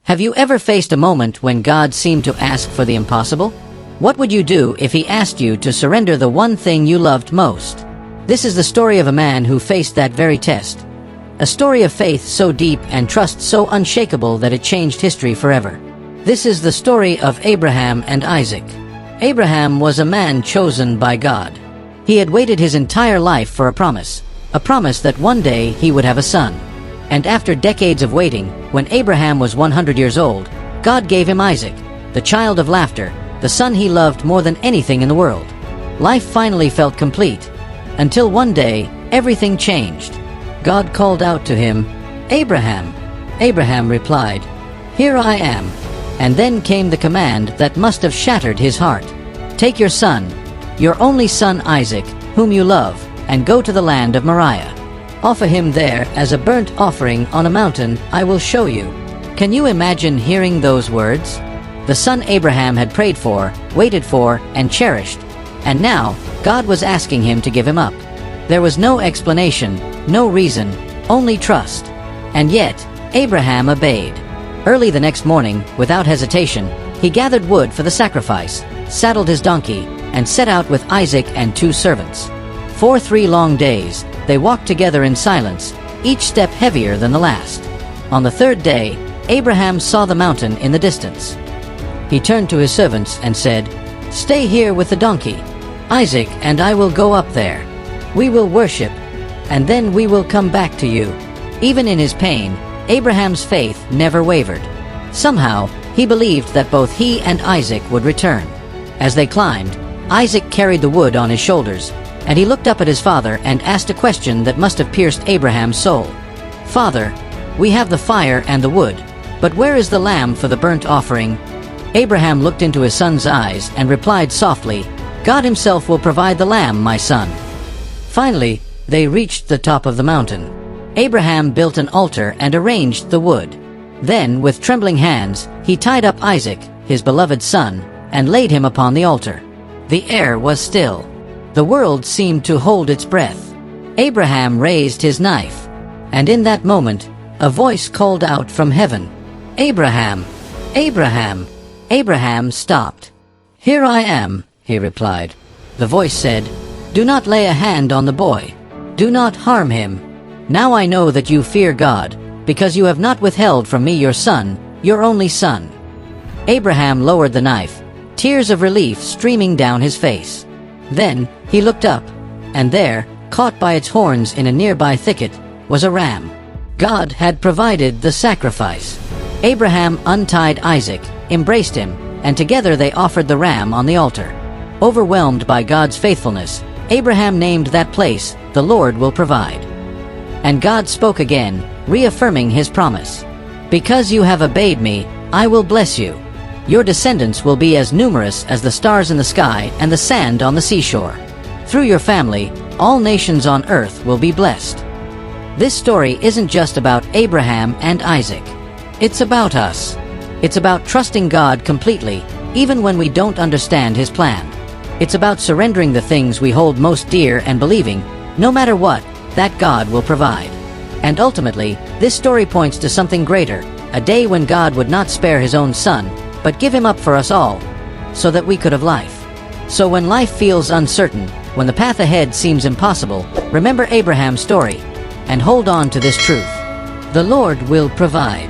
Have you ever faced a moment when God seemed to ask for the impossible? What would you do if He asked you to surrender the one thing you loved most? This is the story of a man who faced that very test. A story of faith so deep and trust so unshakable that it changed history forever. This is the story of Abraham and Isaac. Abraham was a man chosen by God. He had waited his entire life for a promise that one day he would have a son. And after decades of waiting, when Abraham was 100 years old, God gave him Isaac, the child of laughter, the son he loved more than anything in the world. Life finally felt complete, until one day, everything changed. God called out to him, "Abraham." Abraham replied, "Here I am." And then came the command that must have shattered his heart. "Take your son, your only son Isaac, whom you love, and go to the land of Moriah. Offer him there as a burnt offering on a mountain I will show you." Can you imagine hearing those words? The son Abraham had prayed for, waited for, and cherished. And now, God was asking him to give him up. There was no explanation, no reason, only trust. And yet, Abraham obeyed. Early the next morning, without hesitation, he gathered wood for the sacrifice, saddled his donkey, and set out with Isaac and 2 servants. For 3 long days, they walked together in silence, each step heavier than the last. On the 3rd day, Abraham saw the mountain in the distance. He turned to his servants and said, "Stay here with the donkey. Isaac and I will go up there. We will worship, and then we will come back to you." Even in his pain, Abraham's faith never wavered. Somehow, he believed that both he and Isaac would return. As they climbed, Isaac carried the wood on his shoulders, and he looked up at his father and asked a question that must have pierced Abraham's soul. "Father, we have the fire and the wood, but where is the lamb for the burnt offering?" Abraham looked into his son's eyes and replied softly, "God himself will provide the lamb, my son." Finally, they reached the top of the mountain. Abraham built an altar and arranged the wood. Then, with trembling hands, he tied up Isaac, his beloved son, and laid him upon the altar. The air was still. The world seemed to hold its breath. Abraham raised his knife, and in that moment, a voice called out from heaven, "Abraham! Abraham!" Abraham stopped. "Here I am," he replied. The voice said, "Do not lay a hand on the boy. Do not harm him. Now I know that you fear God, because you have not withheld from me your son, your only son." Abraham lowered the knife, tears of relief streaming down his face. Then he looked up, and there, caught by its horns in a nearby thicket, was a ram. God had provided the sacrifice. Abraham untied Isaac, embraced him, and together they offered the ram on the altar. Overwhelmed by God's faithfulness, Abraham named that place, "The Lord will provide." And God spoke again, reaffirming his promise. "Because you have obeyed me, I will bless you. Your descendants will be as numerous as the stars in the sky and the sand on the seashore. Through your family, all nations on earth will be blessed." This story isn't just about Abraham and Isaac. It's about us. It's about trusting God completely, even when we don't understand His plan. It's about surrendering the things we hold most dear and believing, no matter what, that God will provide. And ultimately, this story points to something greater, a day when God would not spare His own Son, but give Him up for us all, so that we could have life. So when life feels uncertain, when the path ahead seems impossible, remember Abraham's story, and hold on to this truth. The Lord will provide.